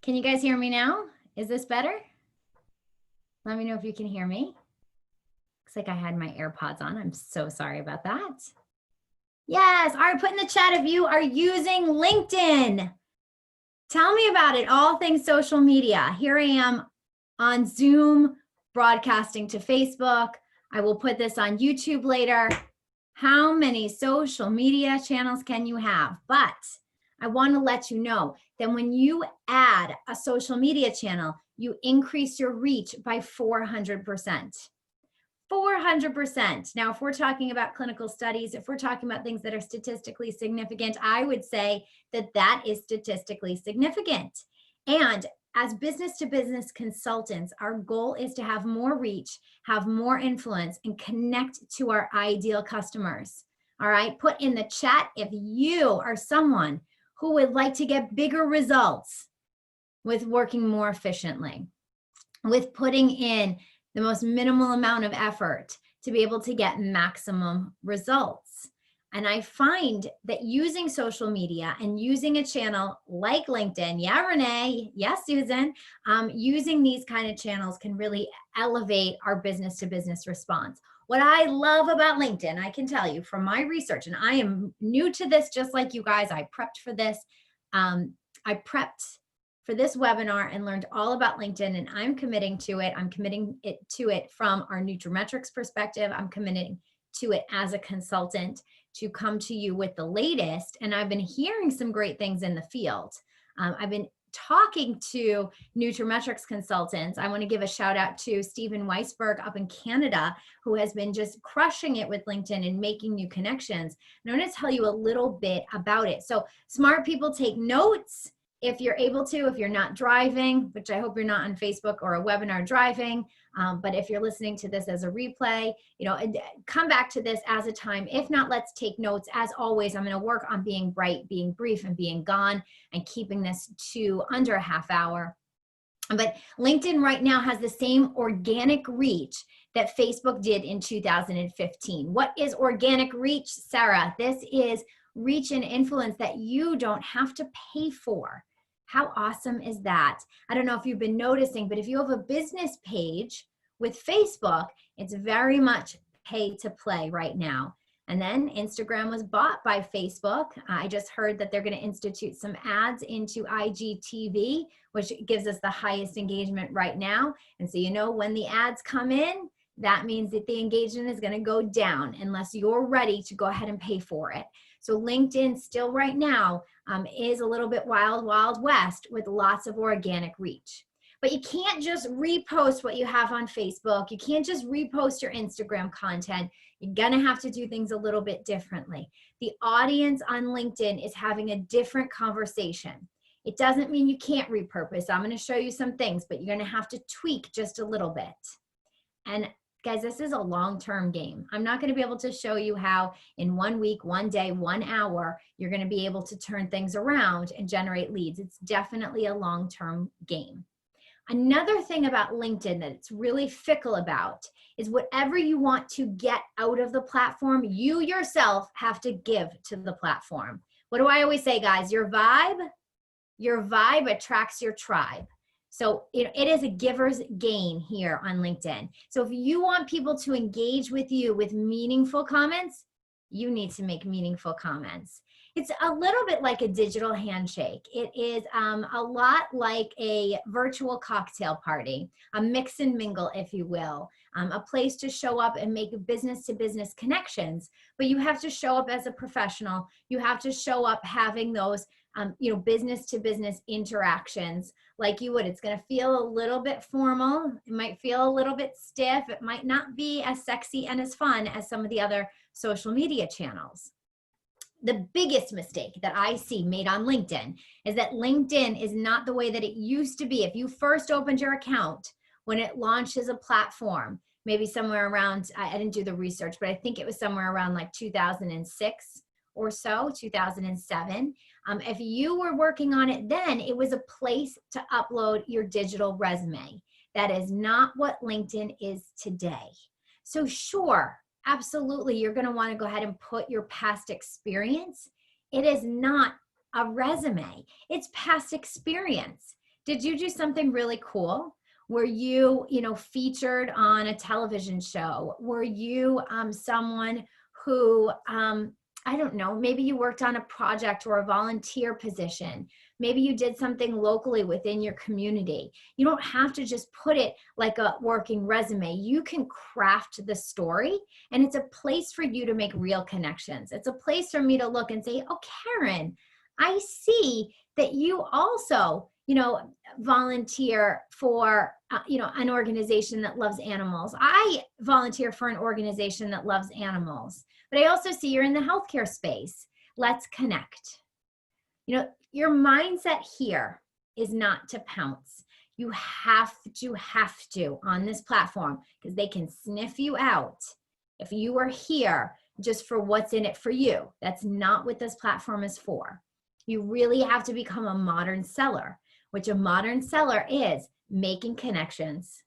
Can you guys hear me now? Is this better? Let me know if you can hear me. Looks like I had my AirPods on. I'm so sorry about that. Yes. All right. Put in the chat if you are using LinkedIn. Tell me about it. All things social media. Here I am on Zoom broadcasting to Facebook. I will put this on YouTube later. How many social media channels can you have? But I want to let you know that when you add a social media channel, you increase your reach by 400%. 400%. Now, if we're talking about clinical studies, if we're talking about things that are statistically significant, I would say that that is statistically significant. And as business-to-business consultants, our goal is to have more reach, have more influence, and connect to our ideal customers. All right, put in the chat if you are someone who would like to get bigger results with working more efficiently, with putting in the most minimal amount of effort to be able to get maximum results. And I find that using social media and using a channel like LinkedIn, yeah, Renee, yes, Susan, using these kind of channels can really elevate our business-to-business response. What I love about LinkedIn, I can tell you from my research, and I am new to this just like you guys, I prepped for this. I prepped for this webinar and learned all about LinkedIn, and I'm committing to it. I'm committing to it from our nutraMetrix perspective. I'm committing to it as a consultant to come to you with the latest. And I've been hearing some great things in the field. I've been talking to nutraMetrix consultants. I want to give a shout out to Stephen Weisberg up in Canada, who has been just crushing it with LinkedIn and making new connections. And I'm going to tell you a little bit about it. So smart people, take notes. If you're able to, if you're not driving, which I hope you're not on Facebook or a webinar driving, but if you're listening to this as a replay, come back to this as a time. If not, let's take notes. As always, I'm going to work on being bright, being brief, and being gone, and keeping this to under a half hour. But LinkedIn right now has the same organic reach that Facebook did in 2015. What is organic reach, Sarah? This is reach and influence that you don't have to pay for. How awesome is that? I don't know if you've been noticing, but if you have a business page with Facebook, it's very much pay to play right now. And then Instagram was bought by Facebook. I just heard that they're going to institute some ads into IGTV, which gives us the highest engagement right now. And so, when the ads come in, that means that the engagement is going to go down unless you're ready to go ahead and pay for it. So LinkedIn still right now is a little bit wild, wild west with lots of organic reach. But you can't just repost what you have on Facebook. You can't just repost your Instagram content. You're going to have to do things a little bit differently. The audience on LinkedIn is having a different conversation. It doesn't mean you can't repurpose. I'm going to show you some things, but you're going to have to tweak just a little bit. And guys, this is a long-term game. I'm not going to be able to show you how in 1 week, 1 day, 1 hour, you're going to be able to turn things around and generate leads. It's definitely a long-term game. Another thing about LinkedIn that it's really fickle about is whatever you want to get out of the platform, you yourself have to give to the platform. What do I always say, guys? Your vibe attracts your tribe. So it is a giver's gain here on LinkedIn. So if you want people to engage with you with meaningful comments, you need to make meaningful comments. It's a little bit like a digital handshake. It is a lot like a virtual cocktail party, a mix and mingle, if you will, a place to show up and make business-to-business connections. But you have to show up as a professional. You have to show up having those business-to-business interactions like you would. It's going to feel a little bit formal. It might feel a little bit stiff. It might not be as sexy and as fun as some of the other social media channels. The biggest mistake that I see made on LinkedIn is that LinkedIn is not the way that it used to be. If you first opened your account when it launched as a platform, maybe somewhere around, I didn't do the research, but I think it was somewhere around like 2006 or so, 2007. If you were working on it then, it was a place to upload your digital resume. That is not what LinkedIn is today. So sure, absolutely, you're going to want to go ahead and put your past experience. It is not a resume. It's past experience. Did you do something really cool? Were you, featured on a television show? Were you someone who, I don't know, maybe you worked on a project or a volunteer position. Maybe you did something locally within your community. You don't have to just put it like a working resume. You can craft the story, and it's a place for you to make real connections. It's a place for me to look and say, oh, Karen, I see that you also, volunteer for, an organization that loves animals. I volunteer for an organization that loves animals, but I also see you're in the healthcare space. Let's connect. Your mindset here is not to pounce. You have to on this platform, because they can sniff you out if you are here just for what's in it for you. That's not what this platform is for. You really have to become a modern seller, which a modern seller is making connections,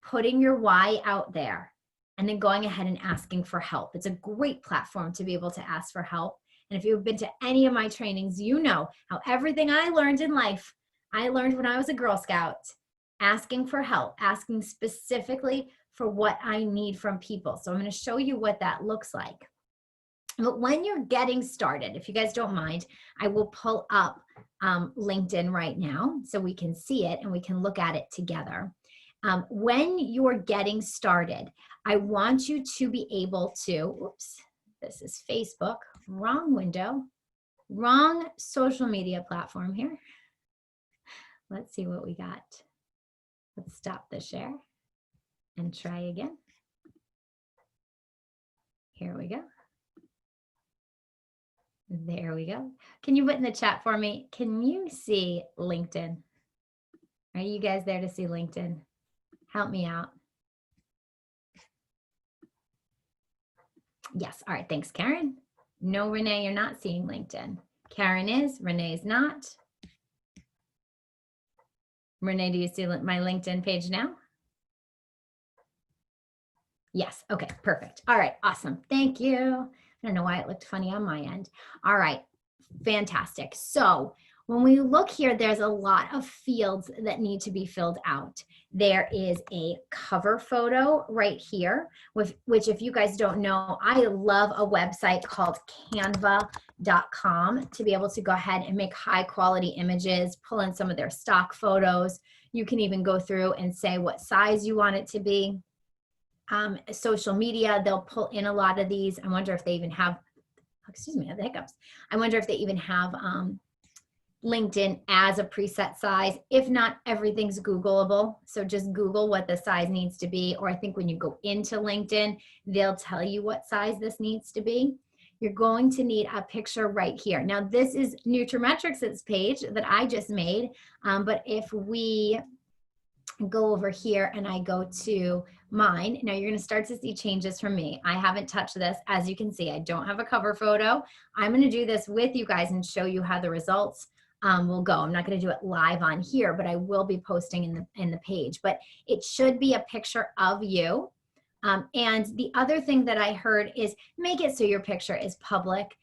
putting your why out there, and then going ahead and asking for help. It's a great platform to be able to ask for help. And if you've been to any of my trainings, you know how everything I learned in life, I learned when I was a Girl Scout, asking for help, asking specifically for what I need from people. So I'm going to show you what that looks like. But when you're getting started, if you guys don't mind, I will pull up LinkedIn right now so we can see it and we can look at it together. When you're getting started, I want you to be able to, whoops, this is Facebook, wrong window, wrong social media platform here. Let's see what we got. Let's stop the share and try again. Here we go. There we go. Can you put in the chat for me? Can you see LinkedIn? Are you guys there to see LinkedIn? Help me out. Yes. All right. Thanks, Karen. No, Renee, you're not seeing LinkedIn. Karen is. Renee is not. Renee, do you see my LinkedIn page now? Yes. Okay. Perfect. All right. Awesome. Thank you. I don't know why it looked funny on my end. All right. Fantastic. So when we look here, there's a lot of fields that need to be filled out. There is a cover photo right here, which if you guys don't know, I love a website called canva.com to be able to go ahead and make high quality images, pull in some of their stock photos. You can even go through and say what size you want it to be. Social media, they'll pull in a lot of these. I wonder if they even have, excuse me, I have the hiccups. I wonder if they even have LinkedIn as a preset size. If not, everything's Googleable. So just Google what the size needs to be. Or I think when you go into LinkedIn, they'll tell you what size this needs to be. You're going to need a picture right here. Now, this is nutraMetrix's page that I just made. But if we go over here and I go to mine, now you're going to start to see changes from me. I haven't touched this. As you can see, I don't have a cover photo. I'm going to do this with you guys and show you how the results will go. I'm not going to do it live on here, but I will be posting in the page. But it should be a picture of you. And the other thing that I heard is make it so your picture is public.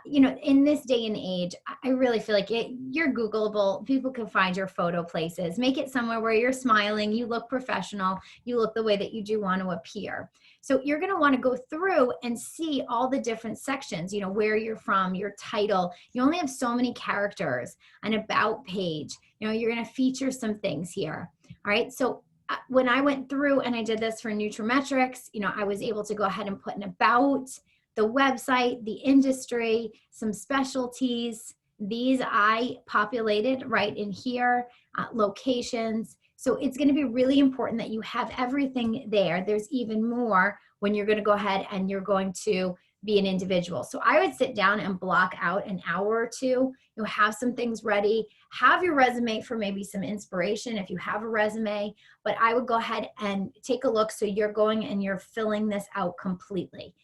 In this day and age, I really feel like you're Googleable. People can find your photo places. Make it somewhere where you're smiling, you look professional, you look the way that you do want to appear. So you're going to want to go through and see all the different sections, where you're from, your title. You only have so many characters, an about page. You're going to feature some things here. All right. So when I went through and I did this for nutraMetrix, I was able to go ahead and put an about, the website, the industry, some specialties. These I populated right in here, locations. So it's going to be really important that you have everything there. There's even more when you're going to go ahead and you're going to be an individual. So I would sit down and block out an hour or two. You'll have some things ready. Have your resume for maybe some inspiration if you have a resume. But I would go ahead and take a look so you're going and you're filling this out completely.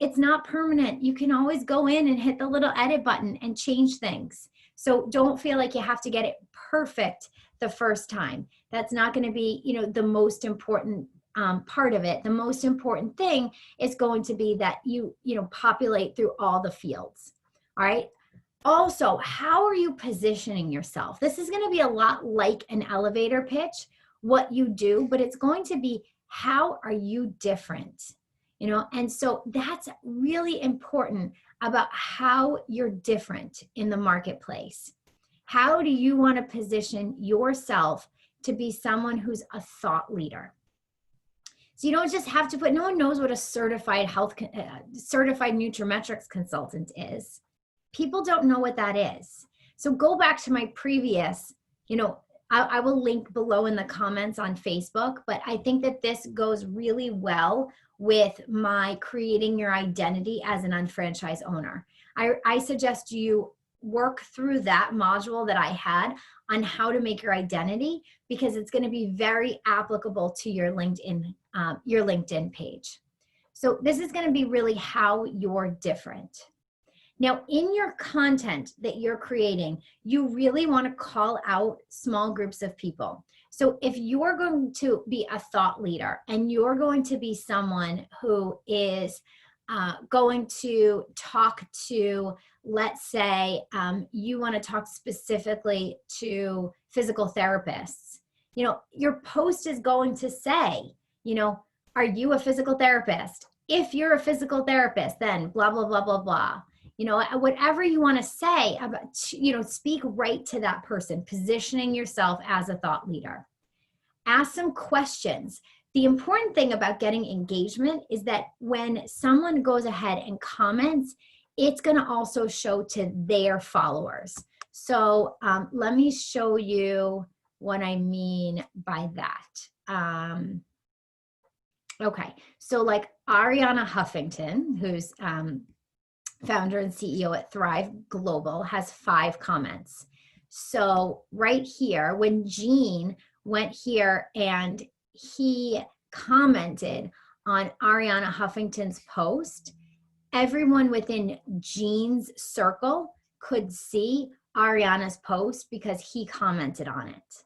It's not permanent. You can always go in and hit the little edit button and change things. So don't feel like you have to get it perfect the first time. That's not going to be, the most important part of it. The most important thing is going to be that you populate through all the fields. All right. Also, how are you positioning yourself? This is going to be a lot like an elevator pitch, what you do, but it's going to be how are you different? You know, and so that's really important about how you're different in the marketplace. How do you want to position yourself to be someone who's a thought leader? So you don't just have to put, no one knows what a certified certified nutraMetrix consultant is. People don't know what that is. So go back to my previous, you know, I will link below in the comments on Facebook, but I think that this goes really well with my creating your identity as an unfranchised owner. I suggest you work through that module that I had on how to make your identity, because it's going to be very applicable to your LinkedIn page. So this is going to be really how you're different. Now, in your content that you're creating, you really want to call out small groups of people. So if you're going to be a thought leader and you're going to be someone who is going to talk to, let's say, you want to talk specifically to physical therapists, you know, your post is going to say, you know, are you a physical therapist? If you're a physical therapist, then blah, blah, blah, blah, blah. You know, whatever you want to say about, you know, speak right to that person, positioning yourself as a thought leader. Ask some questions. The important thing about getting engagement is that when someone goes ahead and comments, it's going to also show to their followers. So let me show you what I mean by that. Okay, so like Ariana Huffington, who's founder and CEO at Thrive Global, has 5 comments. So right here, when Gene went here and he commented on Ariana Huffington's post, everyone within Gene's circle could see Ariana's post because he commented on it.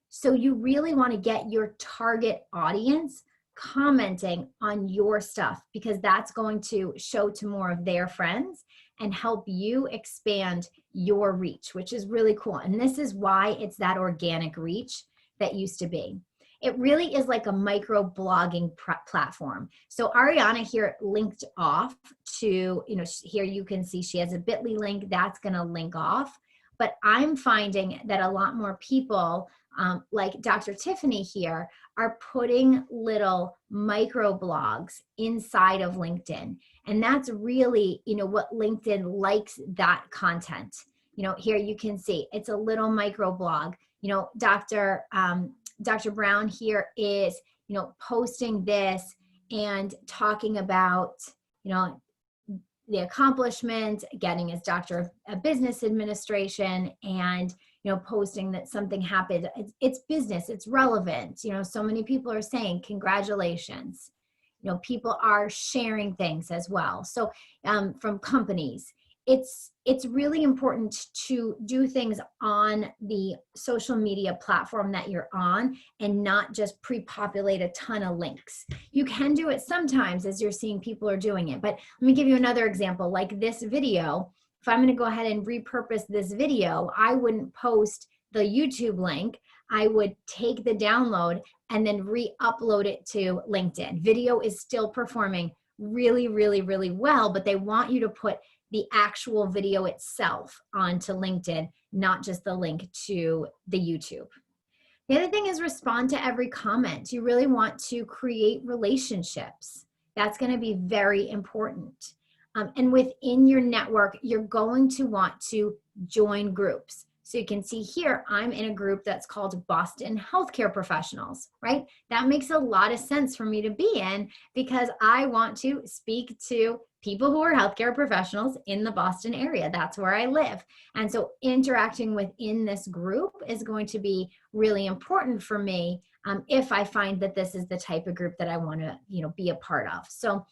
So you really want to get your target audience commenting on your stuff, because that's going to show to more of their friends and help you expand your reach, which is really cool. And this is why it's that organic reach that used to be. It really is like a micro blogging platform. So Ariana here linked off to, you know, here you can see she has a bit.ly link that's going to link off. But I'm finding that a lot more people like Dr. Tiffany here are putting little micro blogs inside of LinkedIn. And that's really, you know, what LinkedIn likes, that content. You know, here you can see it's a little micro blog. You know, Dr. Brown here is, you know, posting this and talking about, you know, the accomplishment, getting his doctor of business administration, and, you know, posting that something happened. It's business, it's relevant. You know, so many people are saying congratulations. You know, people are sharing things as well. So from companies, it's really important to do things on the social media platform that you're on and not just pre-populate a ton of links. You can do it sometimes as you're seeing people are doing it. But let me give you another example, like this video. If I'm going to go ahead and repurpose this video, I wouldn't post the YouTube link. I would take the download and then re-upload it to LinkedIn. Video is still performing really, really, really well, but they want you to put the actual video itself onto LinkedIn, not just the link to the YouTube. The other thing is respond to every comment. You really want to create relationships. That's going to be very important. And within your network, you're going to want to join groups. So you can see here, I'm in a group that's called Boston Healthcare Professionals, right? That makes a lot of sense for me to be in, because I want to speak to people who are healthcare professionals in the Boston area. That's where I live. And so interacting within this group is going to be really important for me if I find that this is the type of group that I want to, you know, be a part of. So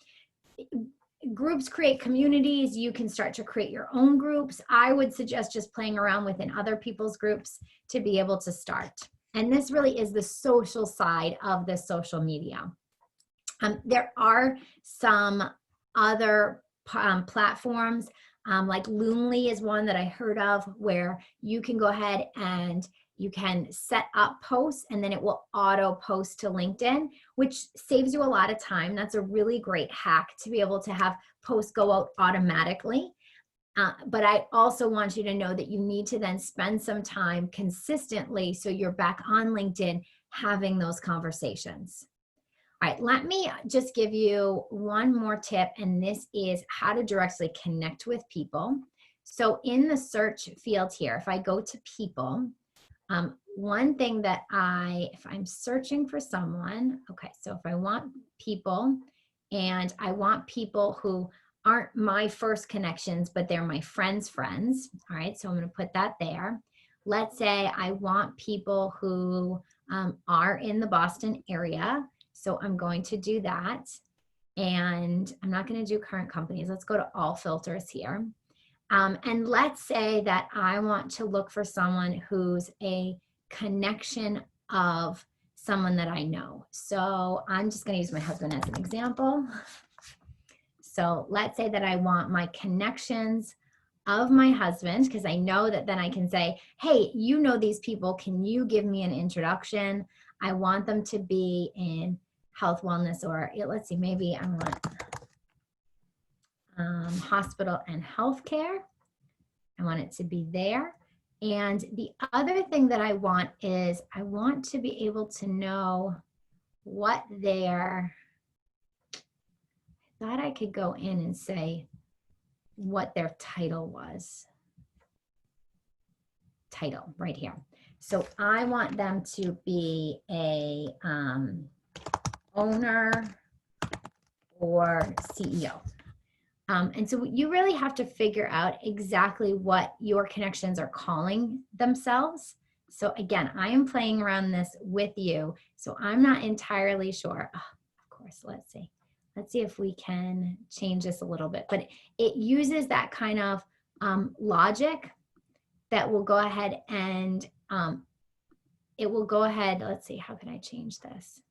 groups create communities. You can start to create your own groups. I would suggest just playing around within other people's groups to be able to start. And this really is the social side of the social media. There are some other platforms Like Loomly is one that I heard of where you can go ahead and you can set up posts and then it will auto post to LinkedIn, which saves you a lot of time. That's a really great hack to be able to have posts go out automatically. But I also want you to know that you need to then spend some time consistently so you're back on LinkedIn having those conversations. All right, let me just give you one more tip, and this is how to directly connect with people. So in the search field here, if I go to people, one thing that if I'm searching for someone, okay, so if I want people and I want people who aren't my first connections, but they're my friends' friends, all right, so I'm going to put that there. Let's say I want people who are in the Boston area. So I'm going to do that. And I'm not going to do current companies. Let's go to all filters here. And let's say that I want to look for someone who's a connection of someone that I know. So I'm just going to use my husband as an example. So let's say that I want my connections of my husband, because I know that then I can say, hey, you know these people. Can you give me an introduction? I want them to be in health, wellness, or let's see, maybe I want hospital and healthcare. I want it to be there. And the other thing that I want is I want to be able to know what I thought I could go in and say what their title was. Title right here. So I want them to be a owner or CEO. And so you really have to figure out exactly what your connections are calling themselves. So again, I am playing around this with you. So I'm not entirely sure. Oh, of course, let's see. Let's see if we can change this a little bit. But it uses that kind of logic that will go ahead and it will go ahead. Let's see, how can I change this?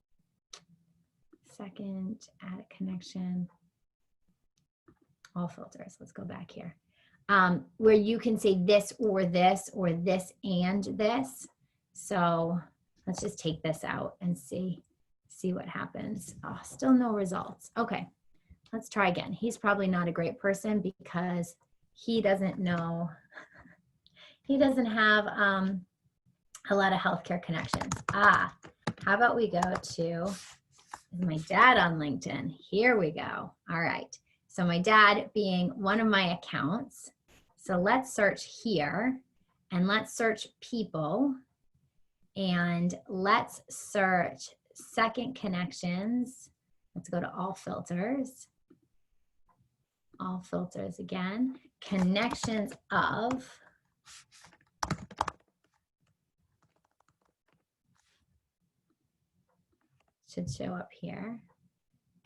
Second, add a connection. All filters. Let's go back here. Where you can say this or this or this and this. So let's just take this out and see what happens. Oh, still no results. Okay, let's try again. He's probably not a great person because he doesn't know, he doesn't have a lot of healthcare connections. How about we go to my dad on LinkedIn? Here we go. All right. So my dad being one of my accounts. So let's search here and let's search people and let's search second connections. Let's go to all filters. All filters again. Connections of. Should show up here.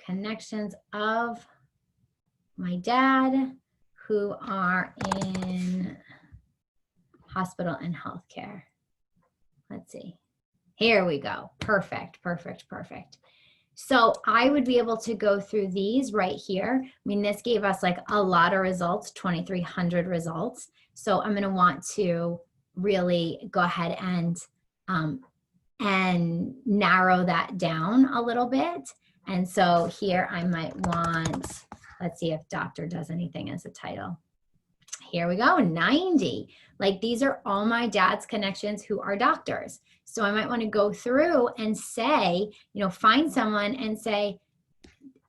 Connections of my dad who are in hospital and healthcare. Let's see. Here we go. Perfect, perfect, perfect. So I would be able to go through these right here. I mean, this gave us like a lot of results, 2,300 results. So I'm going to want to really go ahead and narrow that down a little bit. And so here I might want, let's see if doctor does anything as a title. Here we go, 90. Like these are all my dad's connections who are doctors. So I might want to go through and say, you know, find someone and say,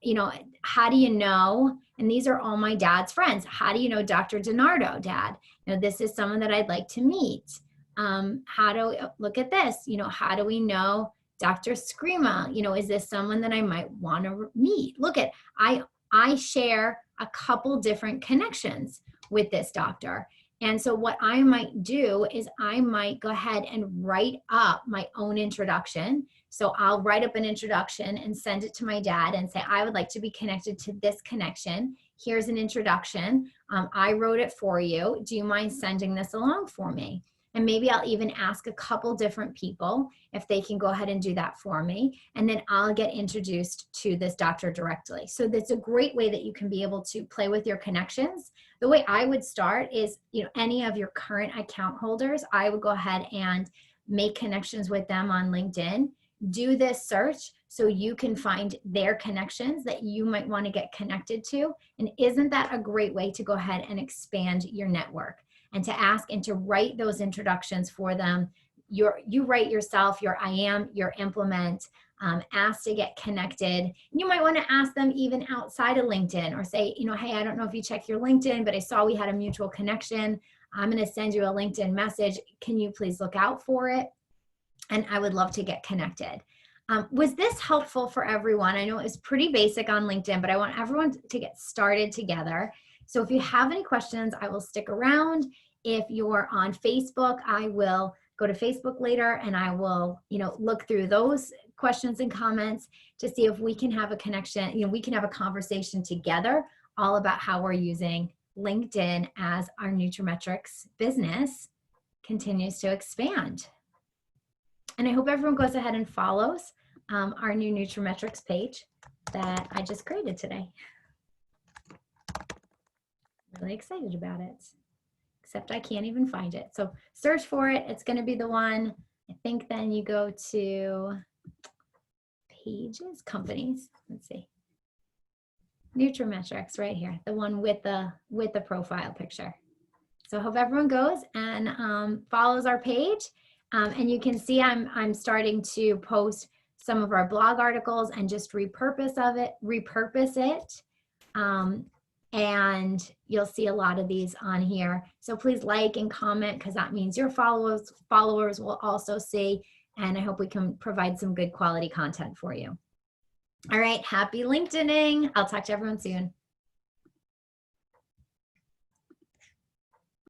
you know, how do you know? And these are all my dad's friends. How do you know Dr. DiNardo, Dad? You know, this is someone that I'd like to meet. How do we, look at this, you know, how do we know Dr. Screama? You know, is this someone that I might want to meet? Look at, I share a couple different connections with this doctor. And so what I might do is I might go ahead and write up my own introduction. So I'll write up an introduction and send it to my dad and say, I would like to be connected to this connection. Here's an introduction. I wrote it for you. Do you mind sending this along for me? And maybe I'll even ask a couple different people if they can go ahead and do that for me. And then I'll get introduced to this doctor directly. So that's a great way that you can be able to play with your connections. The way I would start is, any of your current account holders, I would go ahead and make connections with them on LinkedIn. Do this search so you can find their connections that you might want to get connected to. And isn't that a great way to go ahead and expand your network and to ask and to write those introductions for them? You write yourself, your I am, your implement, ask to get connected. You might want to ask them even outside of LinkedIn or say, hey, I don't know if you check your LinkedIn, but I saw we had a mutual connection. I'm going to send you a LinkedIn message. Can you please look out for it? And I would love to get connected. Was this helpful for everyone? I know it's pretty basic on LinkedIn, but I want everyone to get started together. So if you have any questions, I will stick around. If you're on Facebook, I will go to Facebook later and I will, look through those questions and comments to see if we can have a connection, we can have a conversation together all about how we're using LinkedIn as our nutraMetrix business continues to expand. And I hope everyone goes ahead and follows our new nutraMetrix page that I just created today. Really excited about it, except I can't even find it. So search for it. It's going to be the one. I think then you go to pages, companies. Let's see. nutraMetrix right here, the one with the profile picture. So I hope everyone goes and follows our page. And you can see I'm starting to post some of our blog articles and just repurpose it. And you'll see a lot of these on here. So please like and comment because that means your followers will also see. And I hope we can provide some good quality content for you. All right, happy LinkedIning. I'll talk to everyone soon.